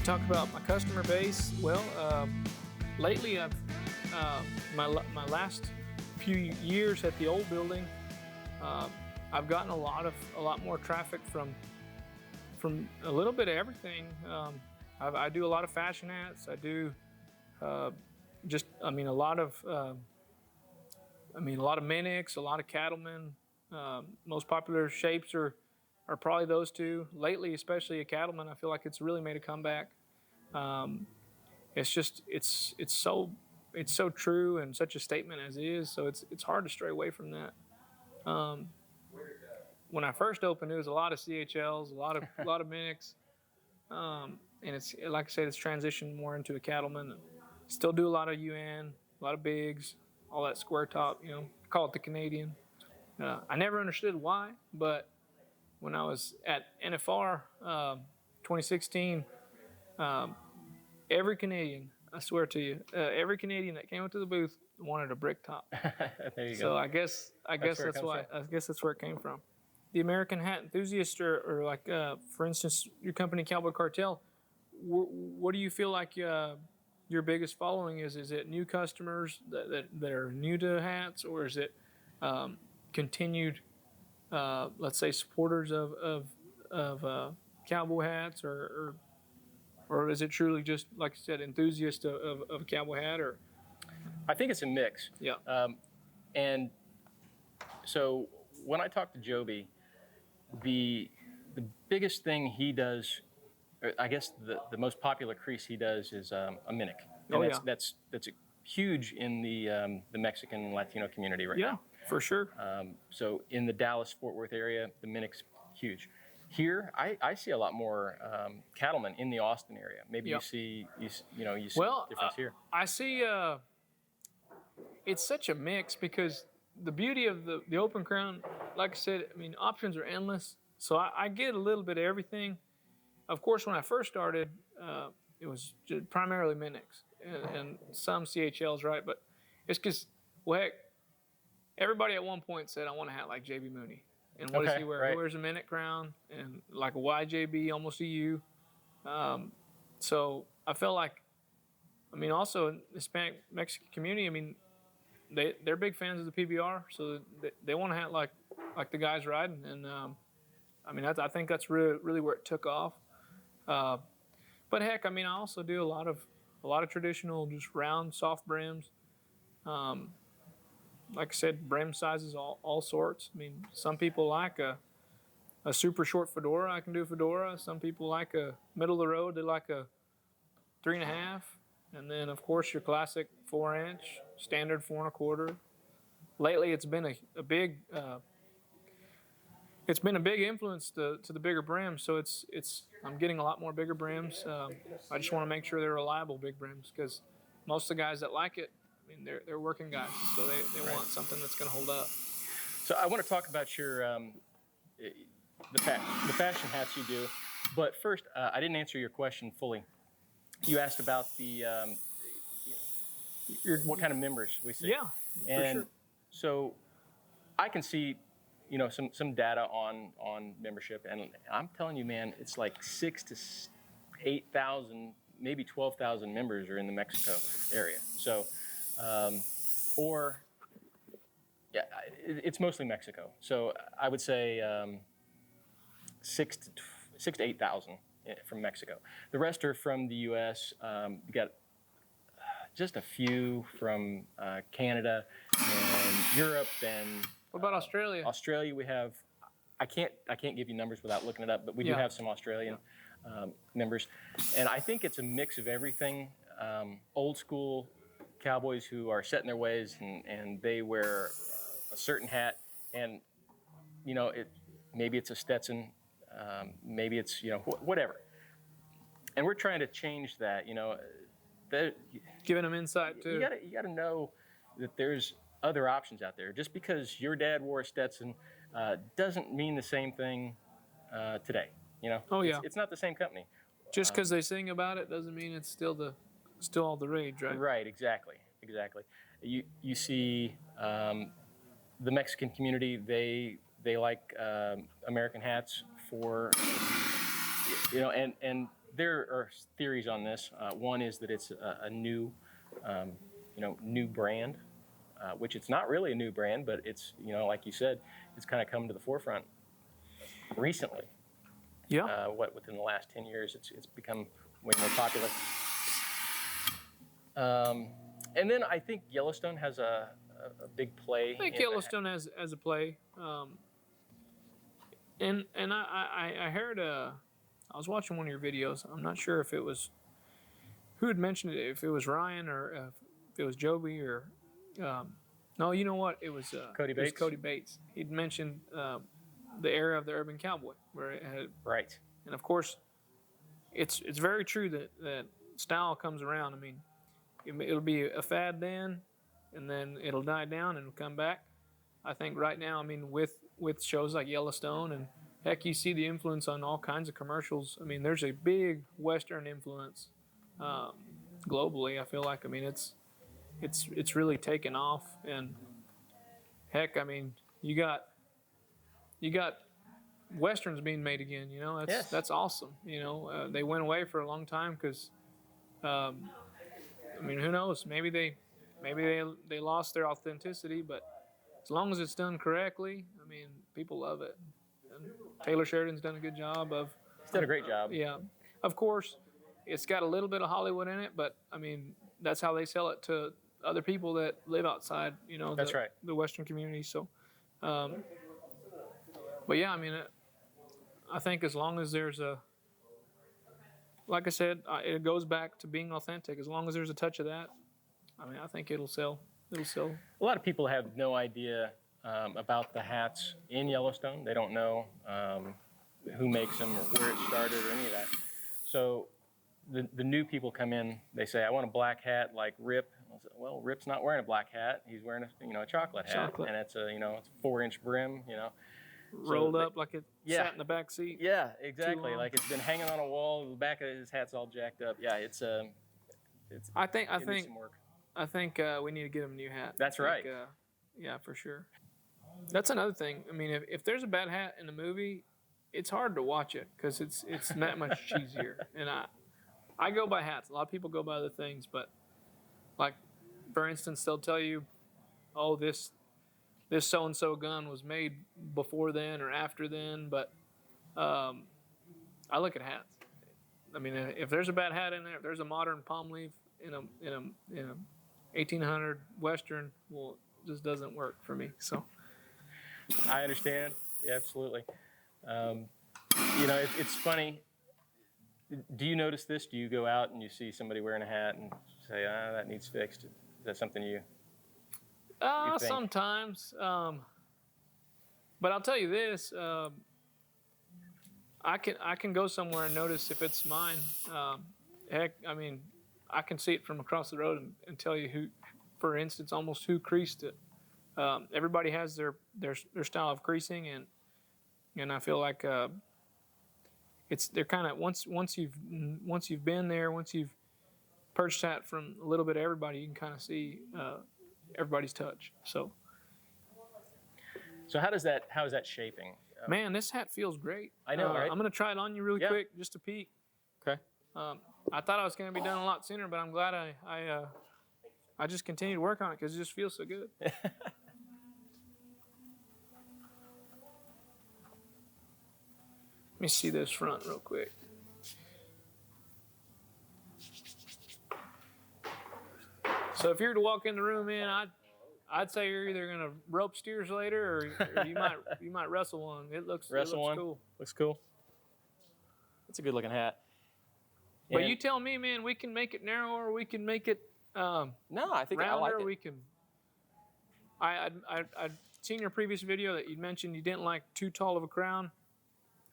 talk about my customer base, well, lately I've my last few years at the old building, I've gotten a lot more traffic from a little bit of everything. I do a lot of fashion hats. I do a lot of minics, a lot of cattlemen. Most popular shapes are probably those two. Lately, especially a cattleman, I feel like it's really made a comeback. It's so true and such a statement as is. So it's hard to stray away from that. When I first opened, it was a lot of CHLs, a lot of minics, and it's like I said, it's transitioned more into a cattleman. Still do a lot of UN, a lot of bigs, all that square top. Call it the Canadian. I never understood why, but when I was at NFR 2016, every Canadian, I swear to you, every Canadian that came up to the booth wanted a brick top. There you So go. I guess that's why. I guess that's where it came from. The American hat enthusiast, or like, for instance, your company Cowboy Cartel. What do you feel like your biggest following is? Is it new customers that are new to hats, or is it continued, let's say, supporters of cowboy hats, or is it truly just, like I said, enthusiasts of a cowboy hat? Or I think it's a mix. Yeah. And so when I talk to Joby, the biggest thing he does, or I guess the most popular crease he does is a minic. And that's huge in the Mexican and Latino community right now. Yeah, for sure. So in the Dallas-Fort Worth area, the minic's huge. Here, I see a lot more cattlemen in the Austin area. Maybe you see a difference here. I see. It's such a mix because the beauty of the open crown, like I said, options are endless. So I get a little bit of everything. Of course, when I first started, it was primarily minics and some CHLs, right? But it's because, well, heck, everybody at one point said, I want a hat like JB Mooney. And what does he wear? Right. He wears a minic crown and like a YJB, almost a U. So I felt like, also in the Hispanic Mexican community, they're big fans of the PBR, so they want a hat like the guys riding. And I think that's really where it took off. But heck, I also do a lot of traditional, just round, soft brims. Like I said, brim sizes, all sorts. Some people like a super short fedora. I can do a fedora. Some people like a middle of the road. They like a 3.5. And then, of course, your classic 4-inch, standard 4 1/4. Lately, it's been a big influence to the bigger brims. So I'm getting a lot more bigger brims. I just want to make sure they're reliable big brims, because most of the guys that like it, they're working guys, so they want something that's going to hold up. So I want to talk about your the fashion hats you do, but first I didn't answer your question fully. You asked about what kind of members we see. Yeah, and for sure. So I can see some data on membership, and I'm telling you, man, it's like 6,000 to 8,000, maybe 12,000 members are in the Mexico area. So. It's mostly Mexico. So I would say 6,000 to 8,000 from Mexico. The rest are from the U.S. You got just a few from Canada and Europe and. What about Australia? Australia, we have. I can't give you numbers without looking it up, but we do have some Australian members, and I think it's a mix of everything. Old school cowboys who are set in their ways, and they wear a certain hat, and maybe it's a Stetson, maybe it's whatever, and we're trying to change that. Giving them insight too. You gotta know that there's other options out there. Just because your dad wore a Stetson doesn't mean the same thing today. Oh yeah. It's not the same company. Just because they sing about it doesn't mean it's still all the rage, right? Right, exactly. You see the Mexican community, they like American hats for, and there are theories on this. One is that it's a new, new brand, which it's not really a new brand, but it's, like you said, it's kind of come to the forefront recently. Yeah. Within the last 10 years, it's become way more popular. And then I think Yellowstone has a big play. I think Yellowstone has a play. And I heard I was watching one of your videos. I'm not sure if it was who had mentioned it, if it was Ryan or if it was Joby or no, you know what? It was Cody Bates. It was Cody Bates. He'd mentioned the era of the urban cowboy, where it had, right. And of course, it's very true that style comes around. I mean, it'll be a fad then, and then it'll die down and it'll come back. I think right now, I mean, with shows like Yellowstone, and heck, you see the influence on all kinds of commercials. I mean, there's a big Western influence globally. I feel like, I mean, it's really taken off, and heck, I mean, you got Westerns being made again. That's awesome. They went away for a long time because, I mean, who knows? Maybe they lost their authenticity, but as long as it's done correctly, I mean, people love it. And Taylor Sheridan's done a good job of. He's done a great job. Yeah, of course, it's got a little bit of Hollywood in it, but I mean, that's how they sell it to other people that live outside. That's right. The Western community. So, but yeah, I mean, I think as long as there's like I said, it goes back to being authentic. As long as there's a touch of that, I mean, I think it'll sell. It'll sell. A lot of people have no idea about the hats in Yellowstone. They don't know who makes them or where it started or any of that. So the new people come in, they say, I want a black hat like Rip. I say, well, Rip's not wearing a black hat. He's wearing a chocolate hat. And it's a 4-inch brim, rolled up like it sat in the back seat. Yeah, exactly. Like it's been hanging on a wall. The back of his hat's all jacked up. Yeah, it's I think some work. I think we need to get him a new hat. That's right. Yeah, for sure. That's another thing. I mean, if there's a bad hat in the movie, it's hard to watch it because it's that much cheesier. And I go by hats. A lot of people go by other things, but like, for instance, they'll tell you, oh, this so-and-so gun was made before then or after then. But I look at hats. I mean, if there's a bad hat in there, if there's a modern palm leaf in a 1800 Western, well, it just doesn't work for me. So I understand. Yeah, absolutely. It's funny. Do you notice this? Do you go out and you see somebody wearing a hat and say, that needs fixed? Is that something you think? Sometimes. But I'll tell you this. I can go somewhere and notice if it's mine. Heck, I mean, I can see it from across the road and tell you who, for instance, almost who creased it. Everybody has their style of creasing, and I feel like they're kind of once you've been there, once you've purchased that from a little bit of everybody, you can kind of see everybody's touch. So how is that shaping? Man, this hat feels great. I know, right? I'm gonna try it on you really quick just to peek. Okay. I thought I was gonna be done a lot sooner, but I'm glad I just continued to work on it because it just feels so good. Let me see this front real quick. So if you were to walk in the room, man, I'd say you're either gonna rope steers later, or you might wrestle one. It looks cool. Looks cool. It's a good looking hat. But you tell me, man. We can make it narrower. We can make it no, I think rounder. I like it. We can. I'd seen your previous video that you mentioned you didn't like too tall of a crown.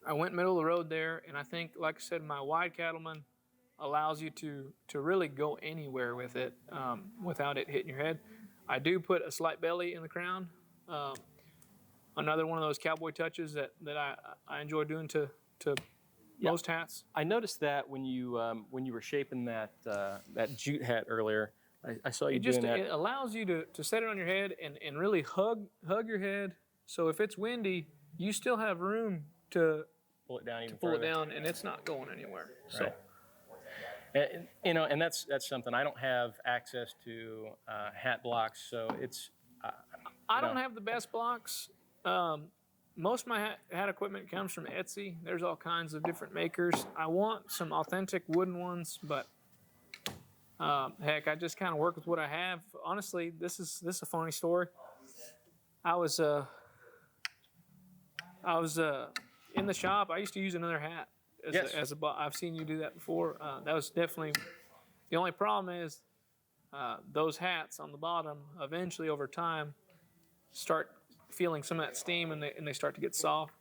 I went middle of the road there, and I think, like I said, my wide cattleman allows you to really go anywhere with it without it hitting your head. I do put a slight belly in the crown. Another one of those cowboy touches that I enjoy doing to most hats. I noticed that when you were shaping that jute hat earlier, I saw you doing that. It allows you to set it on your head and really hug your head. So if it's windy, you still have room to pull it down even pull further. it down, and it's not going anywhere. So, right. And that's something. I don't have access to hat blocks, so it's. I don't have the best blocks. Most of my hat equipment comes from Etsy. There's all kinds of different makers. I want some authentic wooden ones, but heck, I just kind of work with what I have. Honestly, this is a funny story. I was in the shop. I used to use another hat as a I've seen you do that before. That was definitely the only problem is those hats on the bottom eventually over time start feeling some of that steam and they start to get soft.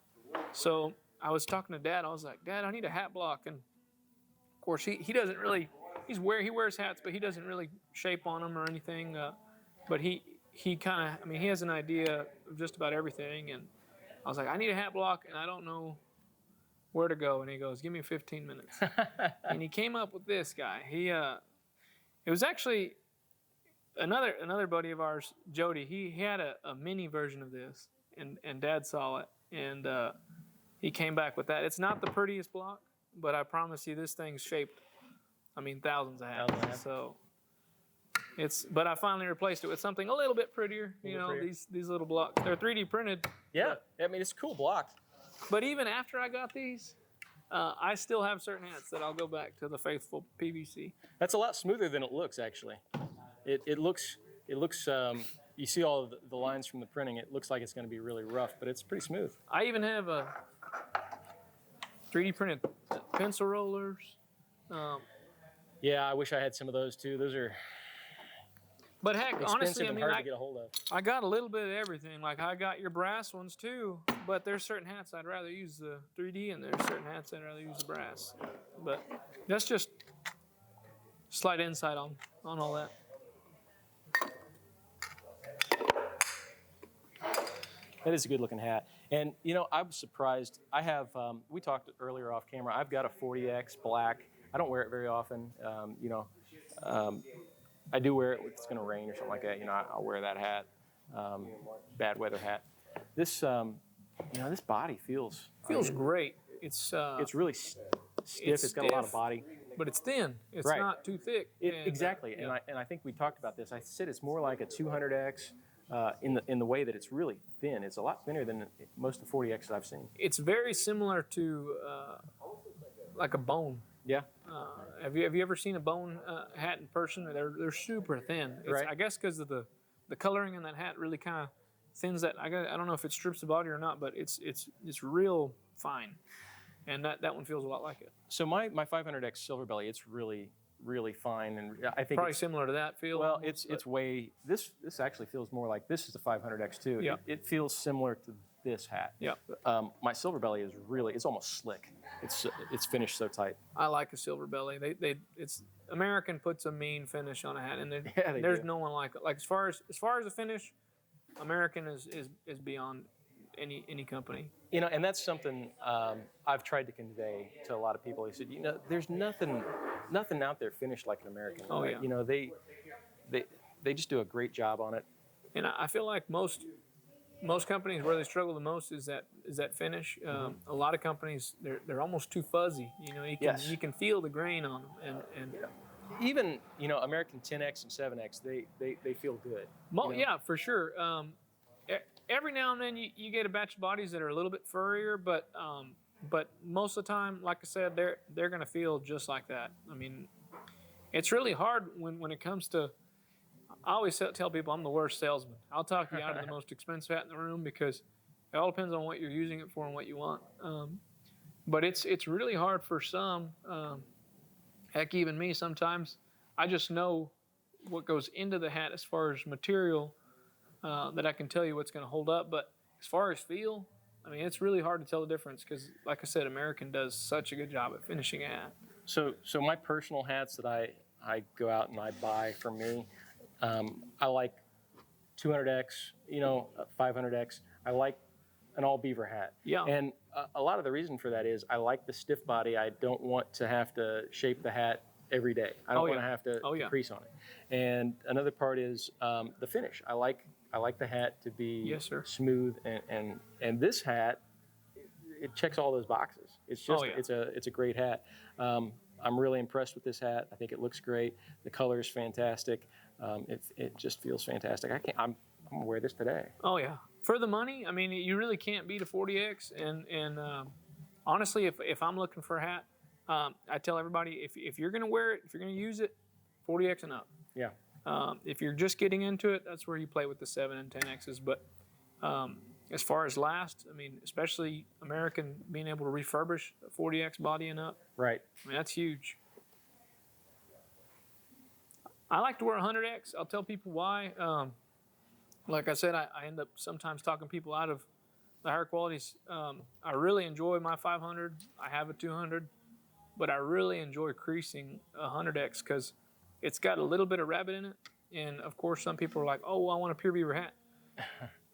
So I was talking to Dad. I was like, Dad, I need a hat block. And of course he doesn't really he wears hats, but he doesn't really shape on them or anything. But he kind of, I mean, he has an idea of just about everything. And I was like, I need a hat block and I don't know where to go. And he goes, give me 15 minutes. And he came up with this guy. It was actually another buddy of ours, Jody. He had a mini version of this, and Dad saw it, and he came back with that. It's not the prettiest block, but I promise you, this thing's shaped. I mean, thousands of hats. So but I finally replaced it with something a little bit prettier. You know, these little blocks. They're 3D printed. Yeah, I mean, it's a cool block. But even after I got these, I still have certain hats that I'll go back to the faithful PVC. That's a lot smoother than it looks, actually. It looks. You see all of the lines from the printing. It looks like it's going to be really rough, but it's pretty smooth. I even have a 3D printed pencil rollers. Yeah, I wish I had some of those too. Those are. But heck, honestly, I mean, hard to get a hold of. I got a little bit of everything. Like I got your brass ones too, but there's certain hats I'd rather use the 3D, and there's certain hats I'd rather use the brass. But that's just slight insight on all that. That is a good looking hat. And you know, I was surprised. I have. We talked earlier off camera. I've got a 40X black. I don't wear it very often. I do wear it if it's going to rain or something like that. You know, I'll wear that hat, bad weather hat. This, this body feels great. It's really stiff. It's got a lot of body, but it's thin. It's right. Not too thick. Exactly. Yeah. And I think we talked about this. I said it's more like a 200X in the way that it's really thin. It's a lot thinner than most of the 40Xs I've seen. It's very similar to like a bone. Yeah. Have you ever seen a bone hat in person? They're super thin. Right. I guess because of the coloring in that hat really kind of thins that. I don't know if it strips the body or not, but it's real fine, and that one feels a lot like it. So my 500X Silver Belly, it's really fine, and I think probably similar to that feel. Well, it's way this actually feels more like this is the 500X too. Yeah. It feels similar to this hat. Yeah. My Silver Belly is it's almost slick. It's finished so tight. I like a Silver Belly. It's American puts a mean finish on a hat, and there's no one like it. Like as far as the finish, American is beyond any company. You know, and that's something I've tried to convey to a lot of people. He said, you know, there's nothing out there finished like an American. Oh right? Yeah. You know, they just do a great job on it. And I feel like most companies where they struggle the most is that finish. A lot of companies they're almost too fuzzy. You know, you can feel the grain on them, and even American 10X and 7X they feel good. Yeah, for sure. Every now and then you get a batch of bodies that are a little bit furrier, but most of the time, like I said, they're going to feel just like that. I mean, it's really hard when it comes to. I always tell people I'm the worst salesman. I'll talk you out of the most expensive hat in the room because it all depends on what you're using it for and what you want. But it's really hard for some. Heck, even me sometimes. I just know what goes into the hat as far as material that I can tell you what's going to hold up. But as far as feel, I mean, it's really hard to tell the difference because, like I said, American does such a good job at finishing a hat. So my personal hats that I go out and I buy for me. I like 200X, 500X. I like an all beaver hat. Yeah. And a lot of the reason for that is I like the stiff body. I don't want to have to shape the hat every day. I don't want to have to crease on it. And another part is the finish. I like the hat to be smooth and this hat, it checks all those boxes. It's just it's a great hat. I'm really impressed with this hat. I think it looks great. The color is fantastic. It just feels fantastic. I'm gonna wear this today. Oh yeah, for the money, I mean, you really can't beat a 40X. And honestly, if I'm looking for a hat, I tell everybody if you're gonna wear it, if you're gonna use it, 40X and up. Yeah. If you're just getting into it, that's where you play with the 7 and 10Xs. But as far as last, I mean, especially American being able to refurbish a 40X body and up, Right. I mean, that's huge. I like to wear a 100X. I'll tell people why. Like I said, I end up sometimes talking people out of the higher qualities. I really enjoy my 500. I have a 200, but I really enjoy creasing a 100X because it's got a little bit of rabbit in it. And of course, some people are like, "Oh, well, I want a pure beaver hat."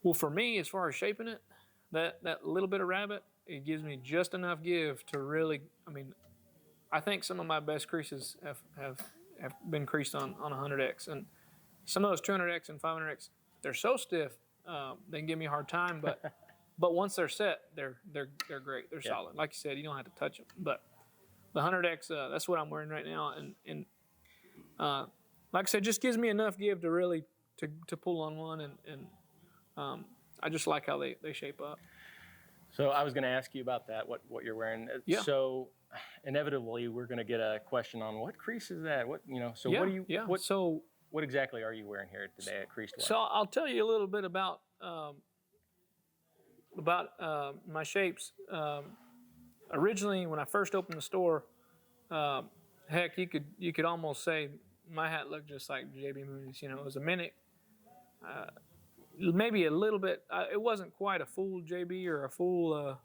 Well, for me, as far as shaping it, that little bit of rabbit, it gives me just enough give to really. I mean, I think some of my best creases have been creased on a 100X, and some of those 200X and 500X, they're so stiff, they can give me a hard time. But once they're set, they're great. They're solid. Like you said, you don't have to touch them. But the 100X, that's what I'm wearing right now, and like I said, just gives me enough give to really to pull on one, and I just like how they shape up. So I was going to ask you about that, what you're wearing. Yeah. So inevitably, we're going to get a question on what crease is that? What So Yeah, what do you? Yeah. What exactly are you wearing here today at Creased One? So I'll tell you a little bit about my shapes. Originally, when I first opened the store, heck, you could almost say my hat looked just like JB Moody's. You know, it was a mimic, maybe a little bit. It wasn't quite a full JB or a full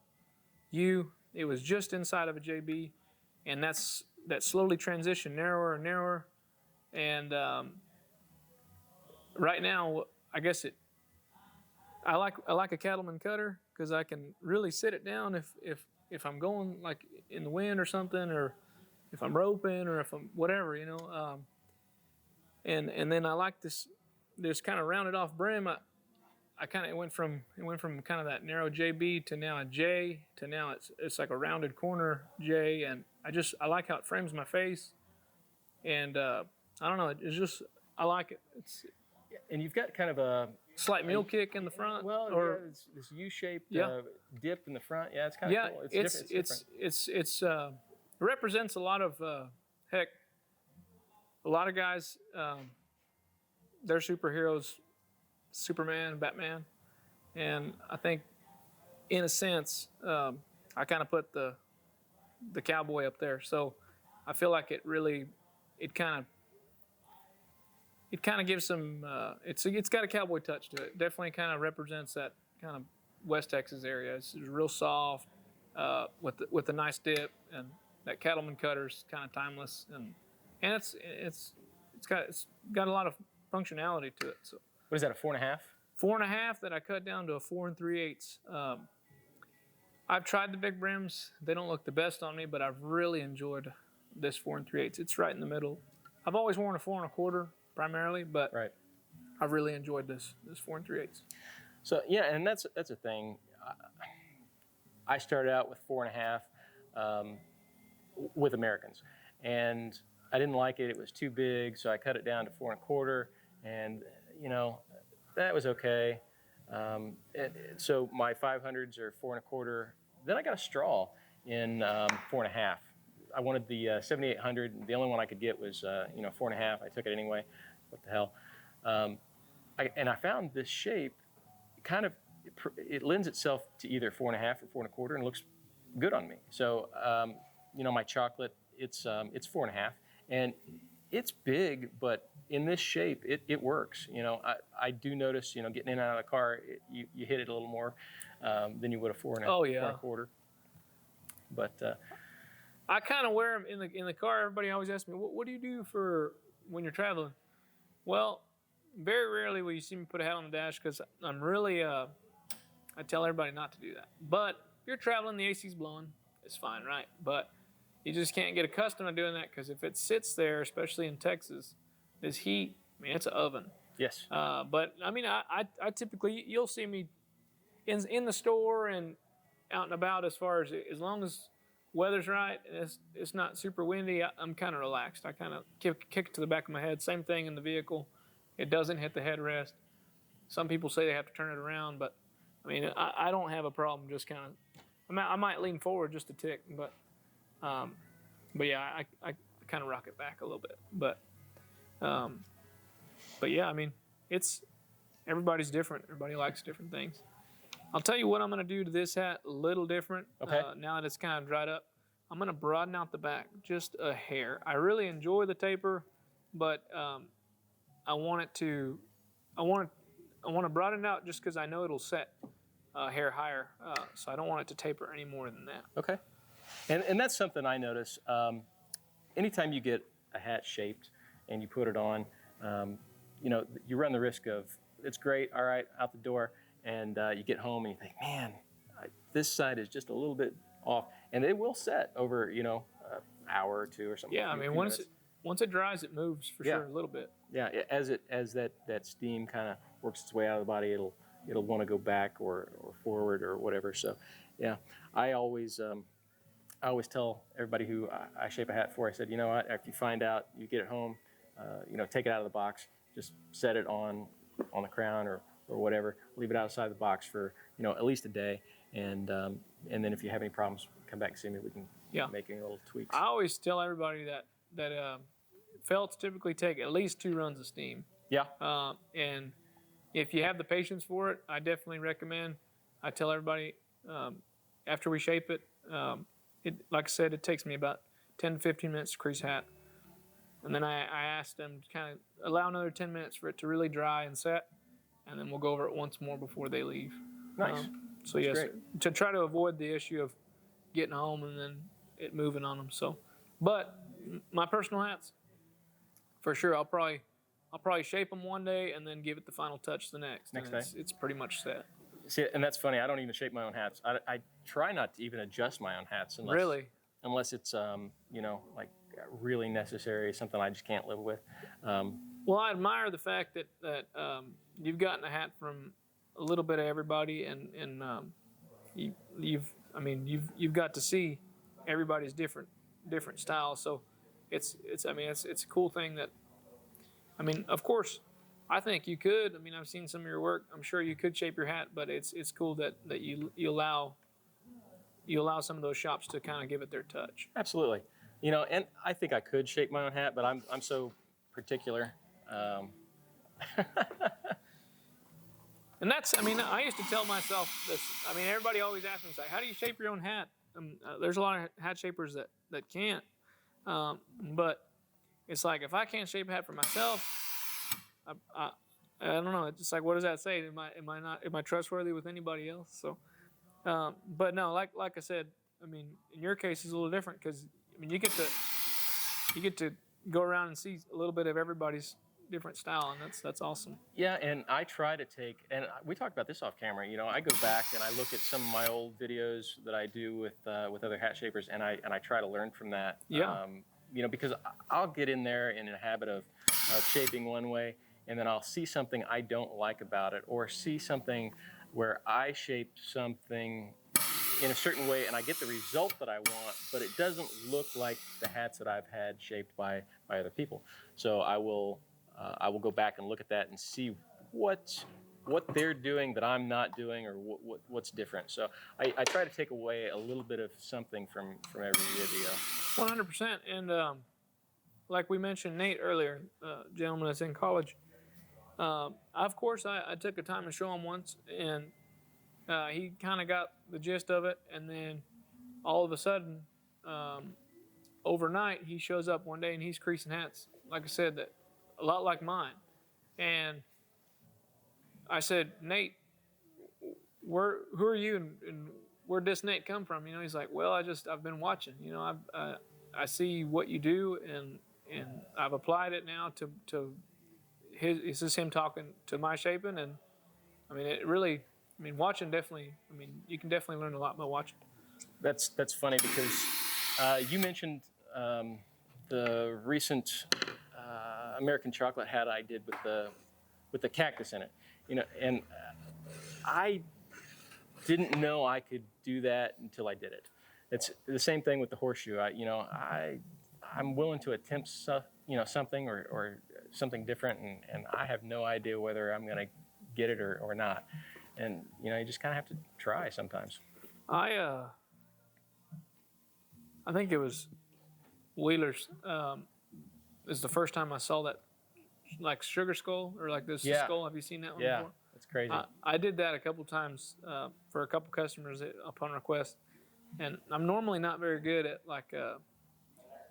U. It was just inside of a JB, and that slowly transitioned narrower and narrower. And right now, I guess I like a cattleman cutter because I can really sit it down if I'm going like in the wind or something, or if I'm roping, or if I'm whatever, you know. And then I like this kind of rounded off brim. I kind of went from kind of that narrow JB to now a J to now it's like a rounded corner J, and I like how it frames my face, and I don't know, it's just I like it. And you've got kind of a slight mule kick in the front. Well, or it's this U-shaped dip in the front. Yeah, it's kind of cool. It represents a lot of heck. A lot of guys, they're superheroes, Superman, Batman, and I think, in a sense, I kind of put the cowboy up there. So I feel like it kind of gives some. It's got a cowboy touch to it. Definitely kind of represents that kind of West Texas area. It's real soft, with a nice dip, and that cattleman cutter's kind of timeless, and it's got a lot of functionality to it. So what is that, a 4.5? 4.5 that I cut down to a 4 3/8. I've tried the big brims. They don't look the best on me, but I've really enjoyed this 4 3/8. It's right in the middle. I've always worn a 4 1/4 primarily, but right. I've really enjoyed this 4 3/8. So yeah, and that's a thing. I started out with 4.5 with Americans, and I didn't like it. It was too big, so I cut it down to 4 1/4, and that was okay. So my 500s are 4 1/4. Then I got a straw in 4.5. I wanted the 7800. The only one I could get was 4.5. I took it anyway. What the hell? I found this shape kind of it lends itself to either 4.5 or 4 1/4 and looks good on me. So my chocolate, it's 4.5, and it's big, but in this shape it works. I do notice getting in and out of the car, you hit it a little more than you would a 4 1/4. But I kind of wear them in the car. Everybody always asks me, what do you do for when you're traveling? Well, very rarely will you see me put a hat on the dash because I'm really, I tell everybody not to do that. But if you're traveling, the AC's blowing, it's fine, right? But you just can't get accustomed to doing that because if it sits there, especially in Texas, this heat, it's an oven. Yes. But I mean, I typically, you'll see me in the store and out and about as long as weather's right and it's not super windy, I'm kind of relaxed. I kind of kick it to the back of my head. Same thing in the vehicle. It doesn't hit the headrest. Some people say they have to turn it around, but I mean, I don't have a problem just kind of. I might lean forward just a tick, but yeah, I kind of rock it back a little bit. But yeah, I mean, everybody's different. Everybody likes different things. I'll tell you what I'm going to do to this hat a little different. Okay. Now that it's kind of dried up, I'm going to broaden out the back just a hair. I really enjoy the taper, but I want to broaden it out just because I know it'll set hair higher. So I don't want it to taper any more than that. Okay. And that's something I notice. Anytime you get a hat shaped and you put it on, you run the risk of, it's great, all right, out the door, and you get home and you think, man, this side is just a little bit off, and it will set over, an hour or two or something. Yeah, I mean, once it dries, it moves for sure a little bit. Yeah, as that steam kind of works its way out of the body, it'll want to go back or forward or whatever. So, yeah, I always tell everybody who I shape a hat for, I said, you know what, if you find out, you get it home, take it out of the box, just set it on the crown or whatever, leave it outside the box for at least a day, and then if you have any problems, come back and see me. We can make any little tweaks. I always tell everybody that felts typically take at least 2 runs of steam. Yeah. And if you have the patience for it, I definitely recommend. I tell everybody after we shape it, like I said, it takes me about 10 to 15 minutes to crease hat. And then I asked them to kind of allow another 10 minutes for it to really dry and set, and then we'll go over it once more before they leave. Nice. So yes, to try to avoid the issue of getting home and then it moving on them. So, but my personal hats, for sure, I'll probably shape them one day and then give it the final touch the next. Next day. It's pretty much set. See, and that's funny. I don't even shape my own hats. I try not to even adjust my own hats unless it's like really necessary, something I just can't live with. Well, I admire the fact that you've gotten a hat from a little bit of everybody, and you've got to see everybody's different styles. So it's a cool thing that, of course, I think you could. I've seen some of your work. I'm sure you could shape your hat, but it's cool that you allow some of those shops to kind of give it their touch. Absolutely. And I think I could shape my own hat, but I'm so particular. And that's, I used to tell myself this. Everybody always asks me, like, how do you shape your own hat? There's a lot of hat shapers that can't. But it's like, if I can't shape a hat for myself, I don't know. It's just like, what does that say? Am I trustworthy with anybody else? So, but no, like I said, in your case, it's a little different because you get to go around and see a little bit of everybody's different style, and that's awesome. Yeah, and I try to take, and we talked about this off camera. I go back and I look at some of my old videos that I do with other hat shapers, and I try to learn from that. Yeah. Because I'll get in there in a habit of shaping one way, and then I'll see something I don't like about it, or see something where I shaped something in a certain way and I get the result that I want, but it doesn't look like the hats that I've had shaped by other people. So I will go back and look at that and see what they're doing that I'm not doing, or what's different. So I try to take away a little bit of something from every video. 100%. And like we mentioned Nate earlier, gentleman that's in college, of course I took the time to show him once, and he kind of got the gist of it, and then all of a sudden, overnight, he shows up one day and he's creasing hats, like I said, that a lot like mine. And I said, Nate, who are you, and where'd this Nate come from? He's like, well, I've been watching. I see what you do, and I've applied it now to his. It's just him talking to my shaping, and it really. Watching definitely. You can definitely learn a lot by watching. That's funny because you mentioned the recent American chocolate hat I did with the cactus in it. And I didn't know I could do that until I did it. it's the same thing with the horseshoe. I'm willing to attempt something or something different, and I have no idea whether I'm going to get it or not. And you just kind of have to try sometimes. I think it was Wheeler's. Is the first time I saw that, like sugar skull or like this skull. Have you seen that one before? That's crazy. I did that a couple times for a couple customers upon request, and I'm normally not very good at like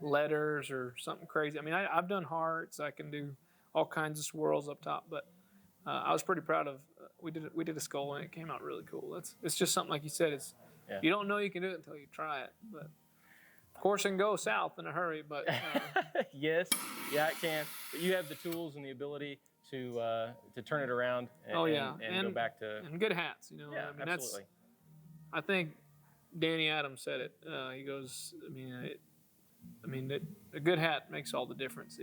letters or something crazy. I mean, I've done hearts. I can do all kinds of swirls up top, but I was pretty proud of. We did a skull and it came out really cool. It's just something like you said. You don't know you can do it until you try it, but. Of course, it can go south in a hurry, but yes, yeah, it can. But you have the tools and the ability to turn it around and go back to and good hats. Yeah, I mean, absolutely. I think Danny Adams said it. He goes, a good hat makes all the difference.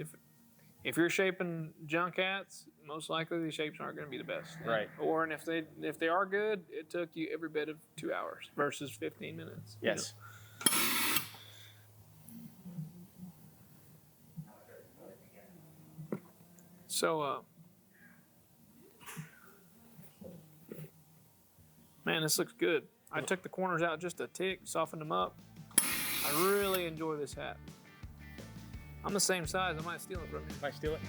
If you're shaping junk hats, most likely the shapes aren't going to be the best. Right. And if they are good, it took you every bit of 2 hours versus 15 minutes. Yes. So, man, this looks good. I took the corners out just a tick, softened them up. I really enjoy this hat. I'm the same size. I might steal it from you. Might steal it?